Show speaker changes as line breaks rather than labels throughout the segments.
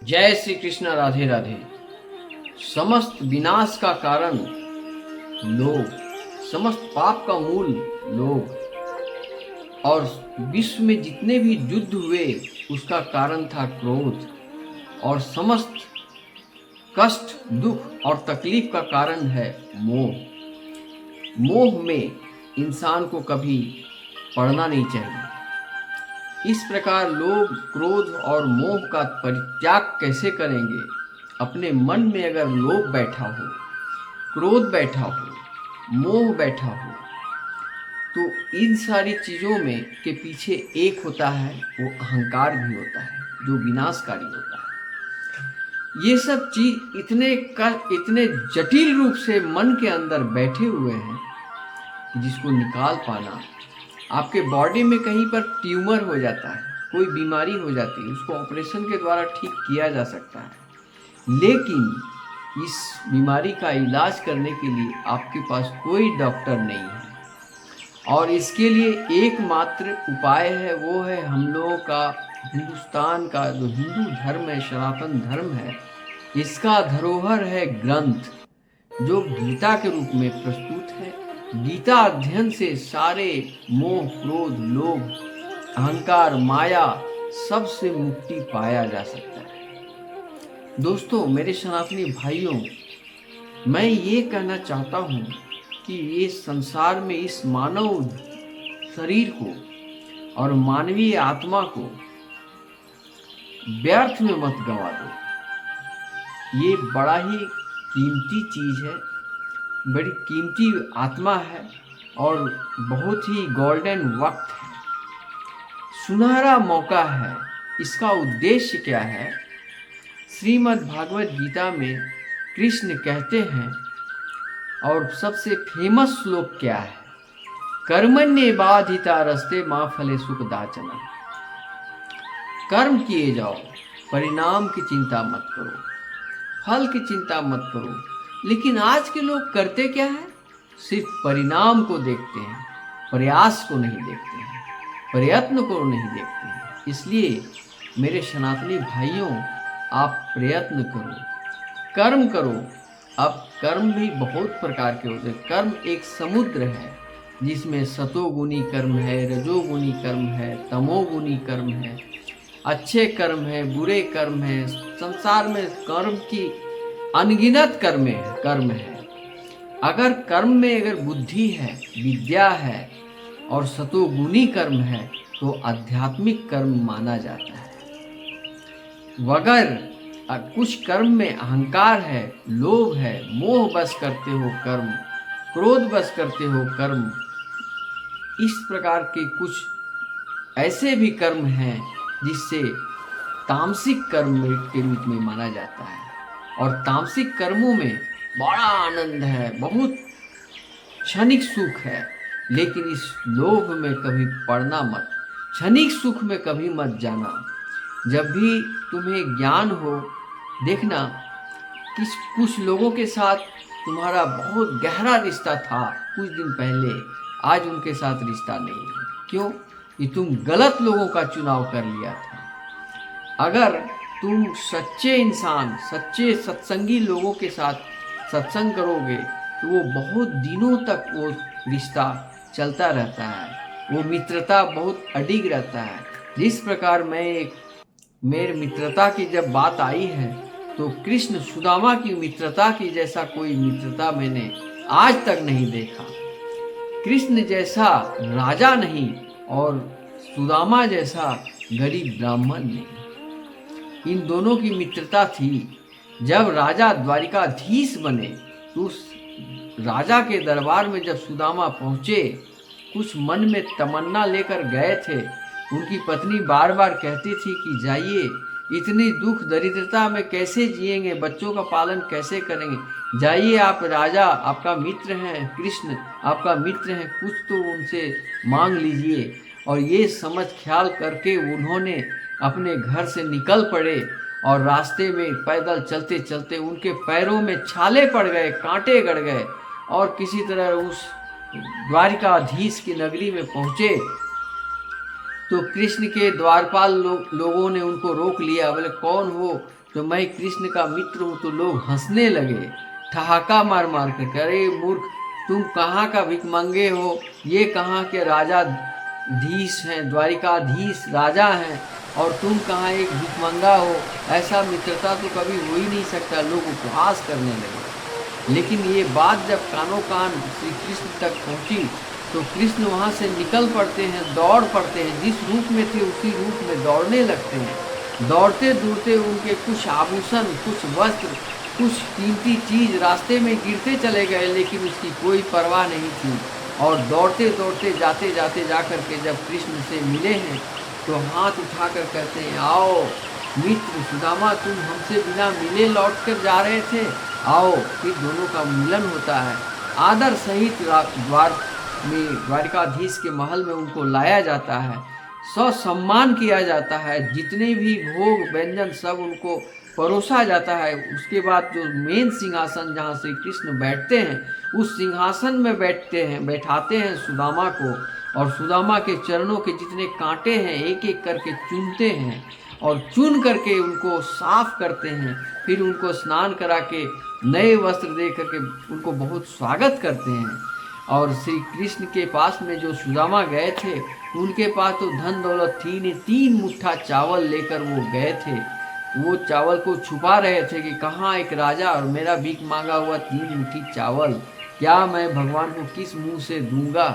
जय श्री कृष्ण। राधे राधे। समस्त विनाश का कारण लोभ, समस्त पाप का मूल लोभ, और विश्व में जितने भी युद्ध हुए उसका कारण था क्रोध, और समस्त कष्ट, दुख और तकलीफ का कारण है मोह। मोह में इंसान को कभी पड़ना नहीं चाहिए। इस प्रकार लोभ, क्रोध और मोह का परित्याग कैसे करेंगे? अपने मन में अगर लोभ बैठा हो, क्रोध बैठा हो, मोह बैठा हो, तो इन सारी चीज़ों में के पीछे एक होता है, वो अहंकार भी होता है, जो विनाशकारी होता है। ये सब चीज इतने जटिल रूप से मन के अंदर बैठे हुए हैं, जिसको निकाल पाना, आपके बॉडी में कहीं पर ट्यूमर हो जाता है, कोई बीमारी हो जाती है, उसको ऑपरेशन के द्वारा ठीक किया जा सकता है, लेकिन इस बीमारी का इलाज करने के लिए आपके पास कोई डॉक्टर नहीं है। और इसके लिए एकमात्र उपाय है, वो है हम लोगों का हिंदुस्तान का जो हिंदू धर्म है, सनातन धर्म है, इसका धरोहर है ग्रंथ, जो गीता के रूप में प्रस्तुत है। गीता अध्ययन से सारे मोह, क्रोध, लोभ, अहंकार, माया सबसे मुक्ति पाया जा सकता है। दोस्तों, मेरे सनातनी भाइयों, मैं ये कहना चाहता हूँ कि ये संसार में इस मानव शरीर को और मानवीय आत्मा को व्यर्थ में मत गवा दो। ये बड़ा ही कीमती चीज है, बड़ी कीमती आत्मा है, और बहुत ही गोल्डन वक्त है, सुनहरा मौका है। इसका उद्देश्य क्या है? श्रीमद् भागवत गीता में कृष्ण कहते हैं, और सबसे फेमस श्लोक क्या है? कर्मण्ये बाधिता रस्ते माँ फले सुख दाचना। कर्म किए जाओ, परिणाम की चिंता मत करो, फल की चिंता मत करो। लेकिन आज के लोग करते क्या है? सिर्फ परिणाम को देखते हैं, प्रयास को नहीं देखते हैं, प्रयत्न को नहीं देखते हैं। इसलिए मेरे सनातनी भाइयों, आप प्रयत्न करो, कर्म करो। अब कर्म भी बहुत प्रकार के होते हैं। कर्म एक समुद्र है, जिसमें सतोगुणी कर्म है, रजोगुणी कर्म है, तमोगुणी कर्म है, अच्छे कर्म है, बुरे कर्म है। संसार में कर्म की अनगिनत कर्म है। अगर कर्म में अगर बुद्धि है, विद्या है और सतोगुणी कर्म है, तो आध्यात्मिक कर्म माना जाता है। अगर कुछ कर्म में अहंकार है, लोभ है, मोह बस करते हो कर्म, क्रोध बस करते हो कर्म, इस प्रकार के कुछ ऐसे भी कर्म हैं जिससे तामसिक कर्म के रूप में माना जाता है। और तामसिक कर्मों में बड़ा आनंद है, बहुत क्षणिक सुख है, लेकिन इस लोभ में कभी पड़ना मत, क्षणिक सुख में कभी मत जाना। जब भी तुम्हें ज्ञान हो, देखना कि कुछ लोगों के साथ तुम्हारा बहुत गहरा रिश्ता था कुछ दिन पहले, आज उनके साथ रिश्ता नहीं है। क्यों? कि तुम गलत लोगों का चुनाव कर लिया था। अगर तुम सच्चे इंसान, सच्चे सत्संगी लोगों के साथ सत्संग करोगे, तो वो बहुत दिनों तक वो रिश्ता चलता रहता है, वो मित्रता बहुत अडिग रहता है। जिस प्रकार मेरे मित्रता की जब बात आई है, तो कृष्ण सुदामा की मित्रता की जैसा कोई मित्रता मैंने आज तक नहीं देखा। कृष्ण जैसा राजा नहीं और सुदामा जैसा गरीब ब्राह्मण नहीं। इन दोनों की मित्रता थी। जब राजा द्वारिकाधीश बने, तो उस राजा के दरबार में जब सुदामा पहुंचे, कुछ मन में तमन्ना लेकर गए थे। उनकी पत्नी बार बार कहती थी कि जाइए, इतनी दुख दरिद्रता में कैसे जिएंगे, बच्चों का पालन कैसे करेंगे, जाइए, आप राजा, आपका मित्र हैं, कृष्ण आपका मित्र हैं, कुछ तो उनसे मांग लीजिए। और ये समझ ख्याल करके उन्होंने अपने घर से निकल पड़े, और रास्ते में पैदल चलते चलते उनके पैरों में छाले पड़ गए, कांटे गड़ गए, और किसी तरह उस द्वारिकाधीश की नगरी में पहुँचे। तो कृष्ण के द्वारपाल लोगों ने उनको रोक लिया। बोले, कौन हो? तो मैं कृष्ण का मित्र हूँ। तो लोग हंसने लगे, ठहाका मार मार कर, अरे मूर्ख, तुम कहाँ का भिखमंगे हो, ये कहाँ के राजा धीश हैं, द्वारिकाधीश राजा हैं, और तुम कहाँ एक भिखमंगा हो, ऐसा मित्रता तो कभी हो ही नहीं सकता। लोग उपहास करने लगे। लेकिन ये बात जब कानों कान श्री कृष्ण तक पहुँची तो कृष्ण वहाँ से निकल पड़ते हैं, दौड़ पड़ते हैं, जिस रूप में थे उसी रूप में दौड़ने लगते हैं। दौड़ते दौड़ते उनके कुछ आभूषण, कुछ वस्त्र, कुछ कीमती चीज रास्ते में गिरते चले गए, लेकिन उसकी कोई परवाह नहीं थी। और दौड़ते दौड़ते जाते जाते जा कर के जब कृष्ण से मिले हैं तो हाथ उठाकर कहते हैं, आओ मित्र सुदामा, तुम हमसे बिना मिले लौट कर जा रहे थे, आओ। फिर दोनों का मिलन होता है। आदर सहित द्वारिकाधीश के महल में उनको लाया जाता है, सम्मान किया जाता है, जितने भी भोग व्यंजन सब उनको परोसा जाता है। उसके बाद जो मेन सिंहासन जहाँ श्री कृष्ण बैठते हैं, उस सिंहासन में बैठाते हैं सुदामा को, और सुदामा के चरणों के जितने कांटे हैं एक एक करके चुनते हैं, और चुन करके उनको साफ करते हैं। फिर उनको स्नान करा के नए वस्त्र दे करके उनको बहुत स्वागत करते हैं। और श्री कृष्ण के पास में जो सुदामा गए थे, उनके पास तो धन दौलत थी नहीं, 3 मुट्ठा चावल लेकर वो गए थे। वो चावल को छुपा रहे थे कि कहाँ एक राजा और मेरा भीख मांगा हुआ 3 मुट्ठी चावल, क्या मैं भगवान को किस मुंह से दूंगा,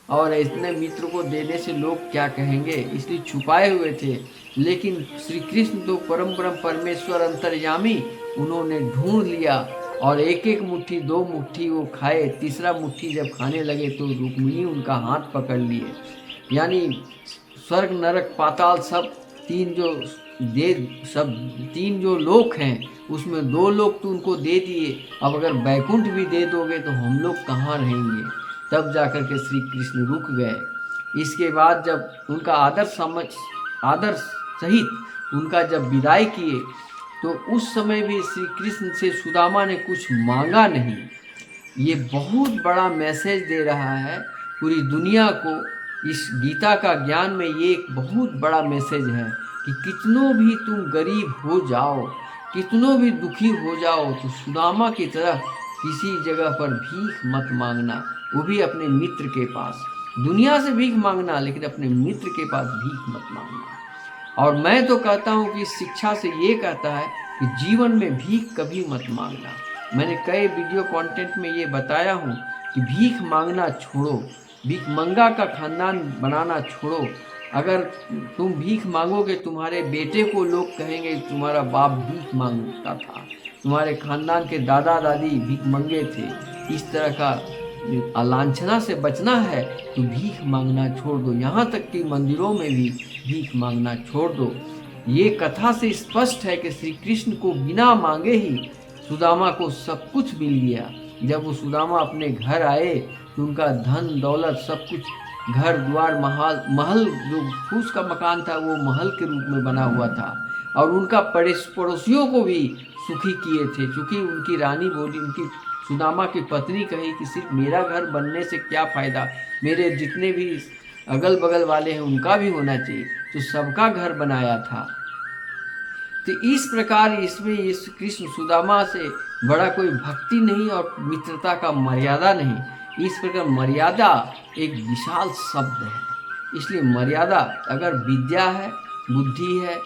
और इतने मित्र को देने से लोग क्या कहेंगे, इसलिए छुपाए हुए थे। लेकिन श्री कृष्ण तो परम परमेश्वर अंतर्यामी, उन्होंने ढूंढ लिया और एक एक मुट्ठी 2 मुट्ठी वो खाए। तीसरा मुट्ठी जब खाने लगे तो रुक्मिणी उनका हाथ पकड़ लिए। यानी स्वर्ग नरक पाताल सब 3 जो लोक हैं उसमें 2 लोक तो उनको दे दिए, अब अगर बैकुंठ भी दे दोगे तो हम लोग कहाँ रहेंगे। तब जाकर के श्री कृष्ण रुक गए। इसके बाद जब उनका आदर सहित उनका जब विदाई किए तो उस समय भी श्री कृष्ण से सुदामा ने कुछ मांगा नहीं। ये बहुत बड़ा मैसेज दे रहा है पूरी दुनिया को। इस गीता का ज्ञान में ये एक बहुत बड़ा मैसेज है कि कितनों भी तुम गरीब हो जाओ, कितनों भी दुखी हो जाओ, तो सुदामा की तरह किसी जगह पर भीख मत मांगना, वो भी अपने मित्र के पास। दुनिया से भीख मांगना, लेकिन अपने मित्र के पास भीख मत मांगना। और मैं तो कहता हूँ कि शिक्षा से ये कहता है कि जीवन में भीख कभी मत मांगना। मैंने कई वीडियो कंटेंट में ये बताया हूँ कि भीख मांगना छोड़ो, भीख मंगा का खानदान बनाना छोड़ो। अगर तुम भीख मांगोगे, तुम्हारे बेटे को लोग कहेंगे तुम्हारा बाप भीख मांगता था, तुम्हारे खानदान के दादा दादी भीख मंगे थे। इस तरह का लांछना से बचना है तो भीख मांगना छोड़ दो। यहाँ तक कि मंदिरों में भी भीख मांगना छोड़ दो। ये कथा से स्पष्ट है कि श्री कृष्ण को बिना मांगे ही सुदामा को सब कुछ मिल गया। जब वो सुदामा अपने घर आए तो उनका धन दौलत सब कुछ, घर द्वार महल जो फूस का मकान था वो महल के रूप में बना हुआ था। और उनका पड़ोसियों को भी सुखी किए थे, क्योंकि उनकी रानी बोली, उनकी सुदामा की पत्नी कही कि सिर्फ मेरा घर बनने से क्या फ़ायदा, मेरे जितने भी अगल बगल वाले हैं उनका भी होना चाहिए। तो सबका घर बनाया था। तो इस प्रकार इसमें यीशु कृष्ण सुदामा से बड़ा कोई भक्ति नहीं और मित्रता का मर्यादा नहीं। इस प्रकार मर्यादा एक विशाल शब्द है। इसलिए मर्यादा, अगर विद्या है, बुद्धि है,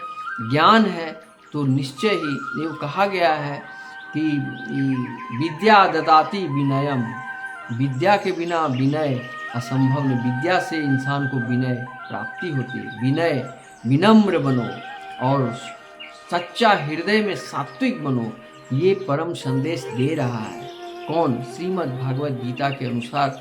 ज्ञान है, तो निश्चय ही ये कहा गया है कि विद्या ददाति विनयम, विद्या के बिना विनय असंभव नहीं। विद्या से इंसान को विनय प्राप्ति होती है। विनय, विनम्र बनो और सच्चा हृदय में सात्विक बनो, ये परम संदेश दे रहा है। कौन? श्रीमद् भागवत गीता के अनुसार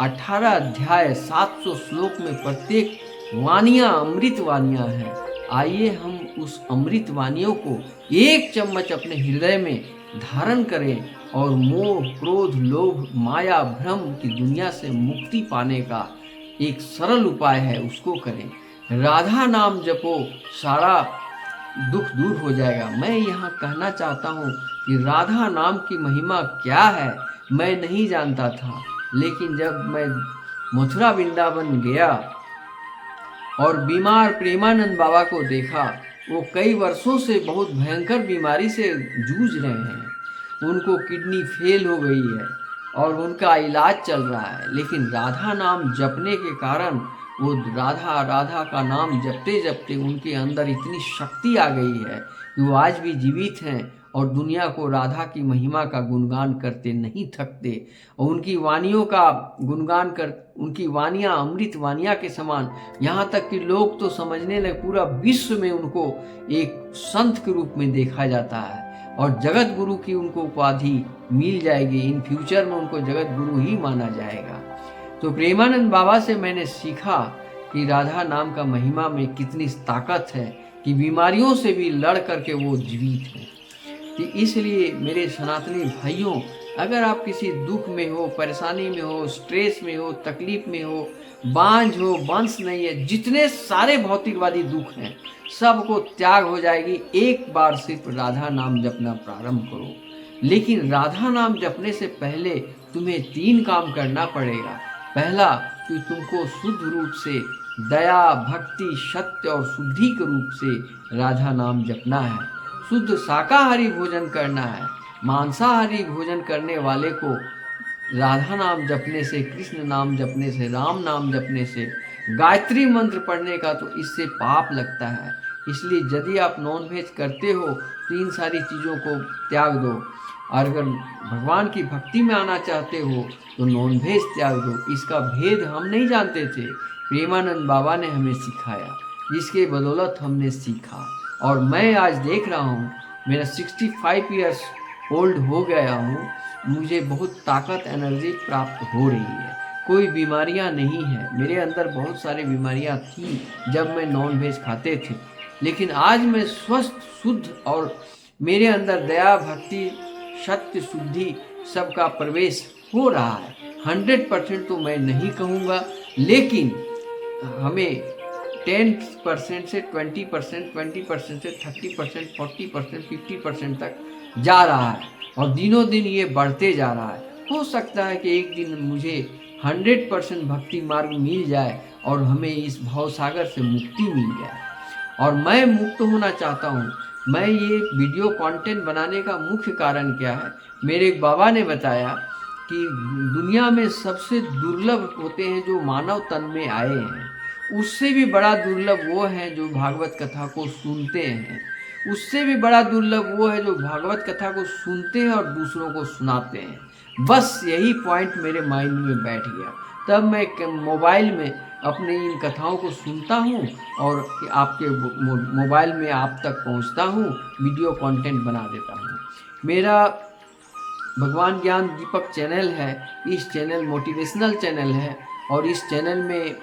18 अध्याय 700 श्लोक में प्रत्येक वानियाँ अमृत वानियाँ हैं। आइए हम उस अमृत वानियों को एक चम्मच अपने हृदय में धारण करें और मोह, क्रोध, लोभ, माया, भ्रम की दुनिया से मुक्ति पाने का एक सरल उपाय है, उसको करें। राधा नाम जपो, सारा दुख दूर हो जाएगा। मैं यहाँ कहना चाहता हूँ कि राधा नाम की महिमा क्या है मैं नहीं जानता था, लेकिन जब मैं मथुरा वृंदावन गया और बीमार प्रेमानंद बाबा को देखा वो कई वर्षों से बहुत भयंकर बीमारी से जूझ रहे हैं। उनको किडनी फेल हो गई है और उनका इलाज चल रहा है, लेकिन राधा नाम जपने के कारण वो राधा राधा का नाम जपते जपते उनके अंदर इतनी शक्ति आ गई है कि वो आज भी जीवित हैं और दुनिया को राधा की महिमा का गुणगान करते नहीं थकते। और उनकी वानियों का गुणगान कर, उनकी वानियाँ अमृत वानियाँ के समान, यहाँ तक कि लोग तो समझने लगे पूरा विश्व में उनको एक संत के रूप में देखा जाता है और जगत गुरु की उनको उपाधि मिल जाएगी। इन फ्यूचर में उनको जगत गुरु ही माना जाएगा। तो प्रेमानंद बाबा से मैंने सीखा कि राधा नाम का महिमा में कितनी ताकत है कि बीमारियों से भी लड़ करके वो जीवित है। तो इसलिए मेरे सनातनी भाइयों, अगर आप किसी दुख में हो, परेशानी में हो, स्ट्रेस में हो, तकलीफ में हो, बांझ हो, वंश नहीं है, जितने सारे भौतिकवादी दुख हैं सबको त्याग हो जाएगी। एक बार सिर्फ राधा नाम जपना प्रारंभ करो। लेकिन राधा नाम जपने से पहले तुम्हें 3 काम करना पड़ेगा। पहला कि तुमको शुद्ध रूप से दया, भक्ति, सत्य और शुद्धि के रूप से राधा नाम जपना है। शुद्ध शाकाहारी भोजन करना है। मांसाहारी भोजन करने वाले को राधा नाम जपने से, कृष्ण नाम जपने से, राम नाम जपने से, गायत्री मंत्र पढ़ने का तो इससे पाप लगता है। इसलिए यदि आप नॉन वेज करते हो तो इन सारी चीज़ों को त्याग दो। और अगर भगवान की भक्ति में आना चाहते हो तो नॉन वेज त्याग दो। इसका भेद हम नहीं जानते थे, प्रेमानंद बाबा ने हमें सिखाया, जिसके बदौलत हमने सीखा। और मैं आज देख रहा हूँ, मेरा 65 ईयर्स ओल्ड हो गया हूँ, मुझे बहुत ताकत, एनर्जी प्राप्त हो रही है। कोई बीमारियाँ नहीं है। मेरे अंदर बहुत सारी बीमारियाँ थी जब मैं नॉन वेज खाते थे, लेकिन आज मैं स्वस्थ, शुद्ध और मेरे अंदर दया, भक्ति, सत्य, शुद्धि सबका प्रवेश हो रहा है। 100% तो मैं नहीं कहूँगा, लेकिन हमें 10% से 20%, 20% से 30%, 40%, 50% तक जा रहा है और दिनों दिन ये बढ़ते जा रहा है। हो सकता है कि एक दिन मुझे 100% भक्ति मार्ग मिल जाए और हमें इस भवसागर से मुक्ति मिल जाए। और मैं मुक्त होना चाहता हूँ। मैं ये वीडियो कंटेंट बनाने का मुख्य कारण क्या है, मेरे एक बाबा ने बताया कि दुनिया में सबसे दुर्लभ होते हैं जो मानव तन में आए हैं। उससे भी बड़ा दुर्लभ वो है जो भागवत कथा को सुनते हैं। उससे भी बड़ा दुर्लभ वो है जो भागवत कथा को सुनते हैं और दूसरों को सुनाते हैं। बस यही पॉइंट मेरे माइंड में बैठ गया। तब मैं मोबाइल में अपने इन कथाओं को सुनता हूँ और आपके मोबाइल में आप तक पहुँचता हूँ, वीडियो कंटेंट बना देता हूँ। मेरा भगवान ज्ञान दीपक चैनल है। इस चैनल मोटिवेशनल चैनल है और इस चैनल में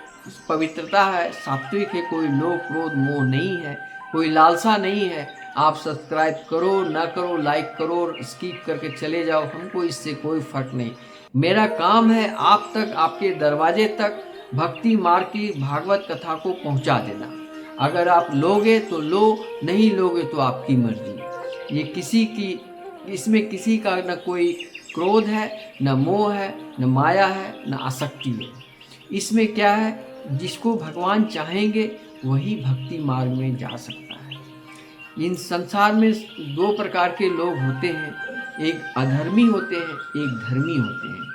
पवित्रता है, सात्विक है, कोई लोभ, क्रोध, मोह नहीं है, कोई लालसा नहीं है। आप सब्सक्राइब करो ना करो, लाइक करो, स्किप करके चले जाओ, हमको इससे कोई फर्क नहीं। मेरा काम है आप तक, आपके दरवाजे तक भक्ति मार्ग की भागवत कथा को पहुंचा देना। अगर आप लोगे तो लो, नहीं लोगे तो आपकी मर्जी। ये किसी की, इसमें किसी का न कोई क्रोध है, न मोह है, न माया है, न आसक्ति है। इसमें क्या है, जिसको भगवान चाहेंगे वही भक्ति मार्ग में जा सकता है। इन संसार में 2 प्रकार के लोग होते हैं, एक अधर्मी होते हैं, एक धर्मी होते हैं।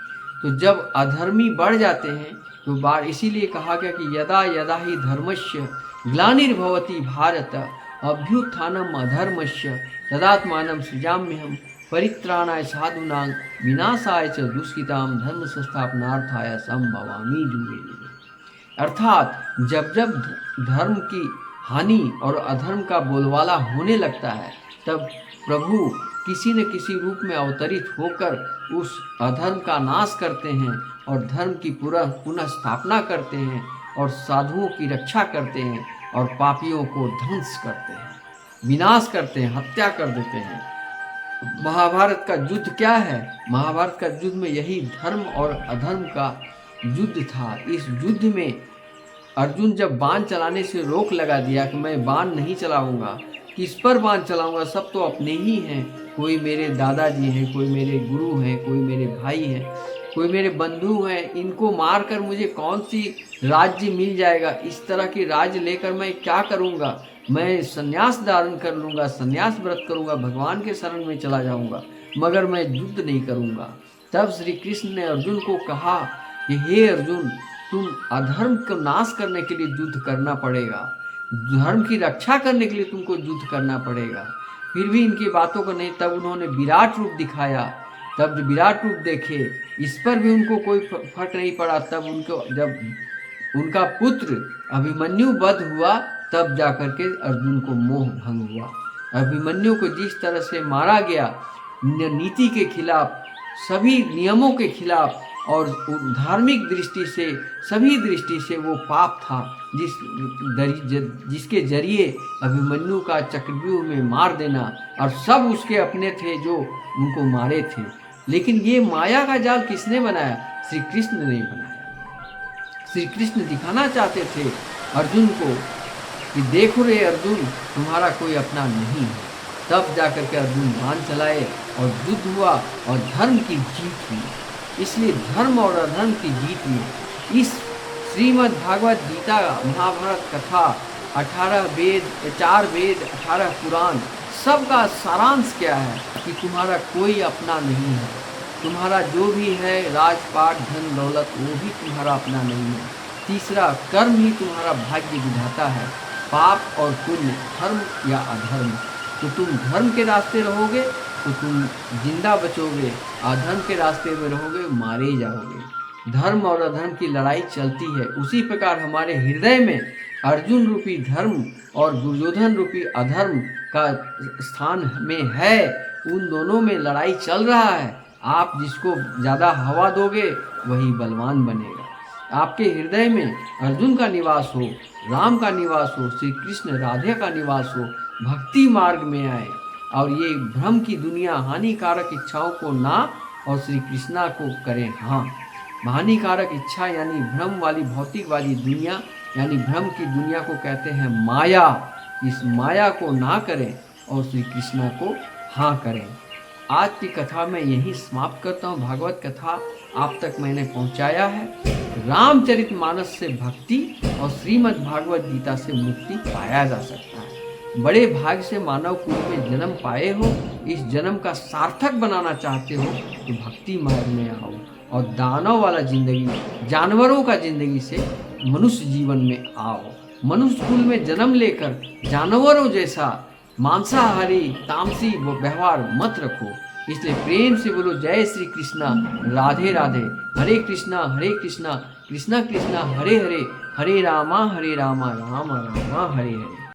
तो जब अधर्मी बढ़ जाते हैं तो बार इसीलिए कहा गया कि यदा यदा ही धर्मस्य ग्लानिर्भवति भारत अभ्युत्थानम अधर्मस्य तदात्मानं सृजाम्यहम् परित्राणाय साधूनां विनाशाय च दुष्कृतां धर्म संस्थापनार्थाय संभवामि युगे युगे। अर्थात जब जब धर्म की हानि और अधर्म का बोलबाला होने लगता है, तब प्रभु किसी न किसी रूप में अवतरित होकर उस अधर्म का नाश करते हैं और धर्म की पुनः स्थापना करते हैं और साधुओं की रक्षा करते हैं और पापियों को ध्वंस करते हैं, विनाश करते हैं, हत्या कर देते हैं। महाभारत का युद्ध क्या है? महाभारत का युद्ध में यही धर्म और अधर्म का युद्ध था। इस युद्ध में अर्जुन जब बाण चलाने से रोक लगा दिया कि मैं बाण नहीं चलाऊंगा, किस पर बाण चलाऊंगा, सब तो अपने ही हैं। कोई मेरे दादाजी हैं, कोई मेरे गुरु हैं, कोई मेरे भाई हैं, कोई मेरे बंधु हैं, इनको मारकर मुझे कौन सी राज्य मिल जाएगा? इस तरह की राज्य लेकर मैं क्या करूंगा? मैं संन्यास धारण कर लूँगा, संन्यास व्रत करूँगा, भगवान के शरण में चला जाऊँगा, मगर मैं युद्ध नहीं करूँगा। तब श्री कृष्ण ने अर्जुन को कहा कि हे अर्जुन, तुम अधर्म को नाश करने के लिए युद्ध करना पड़ेगा, धर्म की रक्षा करने के लिए तुमको युद्ध करना पड़ेगा। फिर भी इनकी बातों को नहीं, तब उन्होंने विराट रूप दिखाया। तब जब विराट रूप देखे, इस पर भी उनको कोई फर्क नहीं पड़ा। तब उनको जब उनका पुत्र अभिमन्यु वध हुआ, तब जाकर के अर्जुन को मोह भंग हुआ। अभिमन्यु को जिस तरह से मारा गया, नीति के खिलाफ, सभी नियमों के खिलाफ, और धार्मिक दृष्टि से, सभी दृष्टि से वो पाप था, जिसके जरिए अभिमन्यु का चक्रव्यूह में मार देना, और सब उसके अपने थे जो उनको मारे थे। लेकिन ये माया का जाल किसने बनाया? श्री कृष्ण ने बनाया। श्री कृष्ण दिखाना चाहते थे अर्जुन को कि देखो रे अर्जुन, तुम्हारा कोई अपना नहीं है। तब जाकर के अर्जुन बाण चलाए और युद्ध हुआ और धर्म की जीत हुई। इसलिए धर्म और अधर्म की जीत में इस श्रीमद् भागवत गीता महाभारत कथा 18 वेद, 4 वेद, 18 पुराण, सबका सारांश क्या है कि तुम्हारा कोई अपना नहीं है। तुम्हारा जो भी है राजपाट, धन दौलत, वो भी तुम्हारा अपना नहीं है। तीसरा, कर्म ही तुम्हारा भाग्य विधाता है, पाप और पुण्य, धर्म या अधर्म। तो तुम धर्म के रास्ते रहोगे तो तुम जिंदा बचोगे, अधर्म के रास्ते में रहोगे मारे जाओगे। धर्म और अधर्म की लड़ाई चलती है। उसी प्रकार हमारे हृदय में अर्जुन रूपी धर्म और दुर्योधन रूपी अधर्म का स्थान में है। उन दोनों में लड़ाई चल रहा है। आप जिसको ज़्यादा हवा दोगे वही बलवान बनेगा। आपके हृदय में अर्जुन का निवास हो, राम का निवास हो, श्री कृष्ण राधे का निवास हो, भक्ति मार्ग में आए और ये भ्रम की दुनिया, हानिकारक इच्छाओं को ना और श्री कृष्णा को करें हाँ। हानिकारक इच्छा यानी भ्रम वाली भौतिकवादी दुनिया, यानी भ्रम की दुनिया को कहते हैं माया। इस माया को ना करें और श्री कृष्णा को हाँ करें। आज की कथा में यही समाप्त करता हूँ। भागवत कथा आप तक मैंने पहुँचाया है। रामचरितमानस से भक्ति और श्रीमद् भागवत गीता से मुक्ति पाया जा सकता है। बड़े भाग से मानव कुल में जन्म पाए हो, इस जन्म का सार्थक बनाना चाहते हो तो भक्ति मार्ग में आओ और दानव वाला जिंदगी, जानवरों का जिंदगी से मनुष्य जीवन में आओ। मनुष्य कुल में जन्म लेकर जानवरों जैसा मांसाहारी तामसी व्यवहार मत रखो। इसलिए प्रेम से बोलो जय श्री कृष्णा, राधे राधे, हरे कृष्णा कृष्णा कृष्णा हरे हरे, हरे रामा रामा रामा हरे हरे।